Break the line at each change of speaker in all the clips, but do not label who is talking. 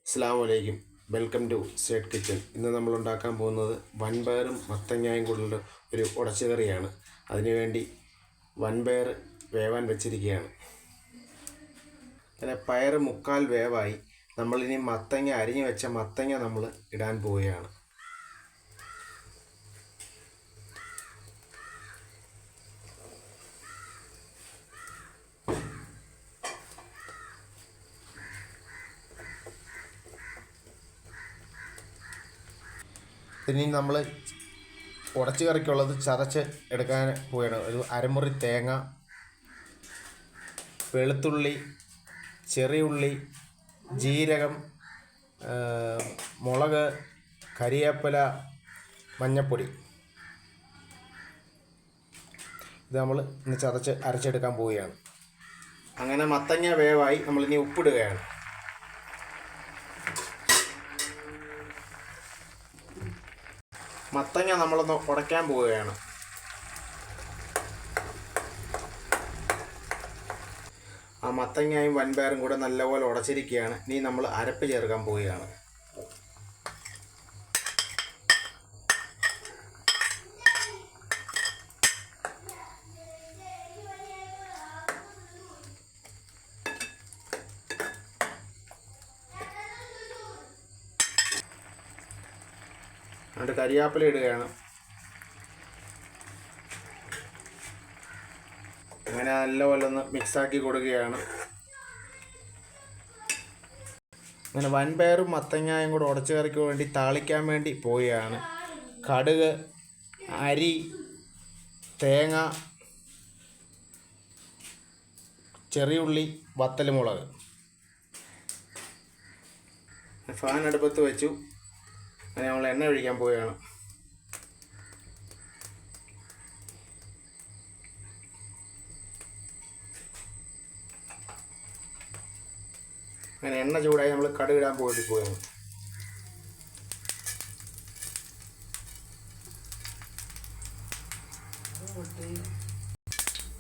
അസ്സലാമു അലൈക്കും. Welcome to Sayed kitchen. ഇന്ന് നമ്മൾ ഉണ്ടാക്കാൻ പോകുന്നത് വൻപയറും മത്തങ്ങായും കൊണ്ടുള്ള ഒരു ഉടച്ചുകറിയാണ്. അതിനുവേണ്ടി വൻപയർ വേവാൻ വെച്ചിരിക്കുകയാണ്. അങ്ങനെ പയർ മുക്കാൽ വേവായി. നമ്മളിനി മത്തങ്ങ അരിഞ്ഞു വെച്ച മത്തങ്ങ നമ്മൾ ഇടാൻ പോവുകയാണ്. ഇനി നമ്മൾ ഉടച്ചു കറിക്കുള്ളത് ചതച്ച് എടുക്കാൻ പോവുകയാണ്. ഒരു അരമുറി തേങ്ങ, വെളുത്തുള്ളി, ചെറിയുള്ളി, ജീരകം, മുളക്, കരിവേപ്പില, മഞ്ഞൾപ്പൊടി. ഇത് നമ്മൾ ഇന്ന് ചതച്ച് അരച്ചെടുക്കാൻ പോവുകയാണ്. അങ്ങനെ മത്തങ്ങ വേവായി. നമ്മളിനി ഉപ്പിടുകയാണ്. മത്തങ്ങ നമ്മളൊന്ന് ഉടയ്ക്കാൻ പോവുകയാണ്. ആ മത്തങ്ങയും വൻപയറും കൂടെ നല്ലപോലെ ഉടച്ചിരിക്കുകയാണ്. ഇനി നമ്മൾ അരപ്പ് ചേർക്കാൻ പോവുകയാണ്. എന്നിട്ട് കരിവേപ്പില ഇടുകയാണ്. അങ്ങനെ നല്ലപോലെ ഒന്ന് മിക്സാക്കി കൊടുക്കുകയാണ്. അങ്ങനെ വൻപയറും മത്തങ്ങായും കൂടെ ഉടച്ചു കറിക്ക് വേണ്ടി താളിക്കാൻ വേണ്ടി പോവുകയാണ്. കടുക്, അരി, തേങ്ങ, ചെറിയുള്ളി, വത്തൽമുളക്. ഫാൻ അടുപ്പത്ത് വെച്ചു. അങ്ങനെ നമ്മൾ എണ്ണ ഒഴിക്കാൻ പോവുകയാണ്. അങ്ങനെ എണ്ണ ചൂടായി നമ്മൾ കടുക് ഇടാൻ പോവുകയാണ്.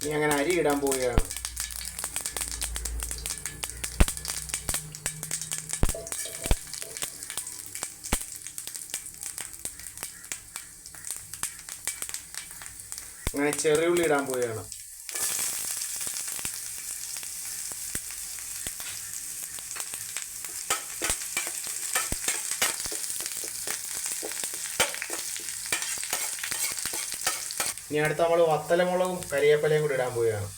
ഇനി അങ്ങനെ അരി ഇടാൻ പോവുകയാണ്. അങ്ങനെ ചെറിയുള്ളി ഇടാൻ പോവുകയാണ്. ഇനി അടുത്ത് നമ്മൾ വത്തലമുളകും കരിവേപ്പിലയും കൂടി ഇടാൻ പോവുകയാണ്.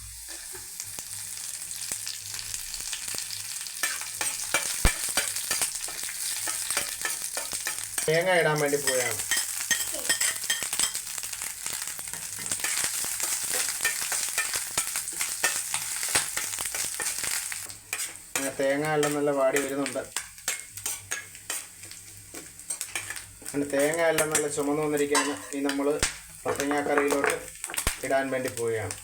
തേങ്ങ ഇടാൻ വേണ്ടി പോവുകയാണ്. തേങ്ങ എല്ലാം നല്ല വാടി വരുന്നുണ്ട്. അങ്ങനെ തേങ്ങ എല്ലാം നല്ല ചുമന്ന് വന്നിരിക്കുകയാണ്. ഇനി നമ്മൾ മത്തങ്ങാക്കറിയിലോട്ട് ഇടാൻ വേണ്ടി പോവുകയാണ്.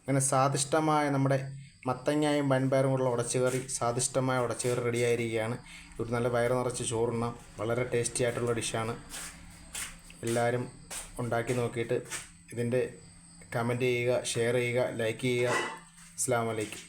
അങ്ങനെ സ്വാദിഷ്ടമായ നമ്മുടെ മത്തങ്ങായും വൻപയറും കൂടെ ഉടച്ചുകറി, സ്വാദിഷ്ടമായ ഉടച്ചുകറി റെഡിയായിരിക്കുകയാണ്. ഒരു നല്ല വയറ് നിറച്ച് ചോറുണ്ണാം. വളരെ ടേസ്റ്റി ആയിട്ടുള്ള ഡിഷാണ്. എല്ലാവരും ഉണ്ടാക്കി നോക്കിയിട്ട് ഇതിൻ്റെ കമൻറ്റ് ചെയ്യുക, ഷെയർ ചെയ്യുക, ലൈക്ക് ചെയ്യുക. അസ്സലാമു അലൈക്കും.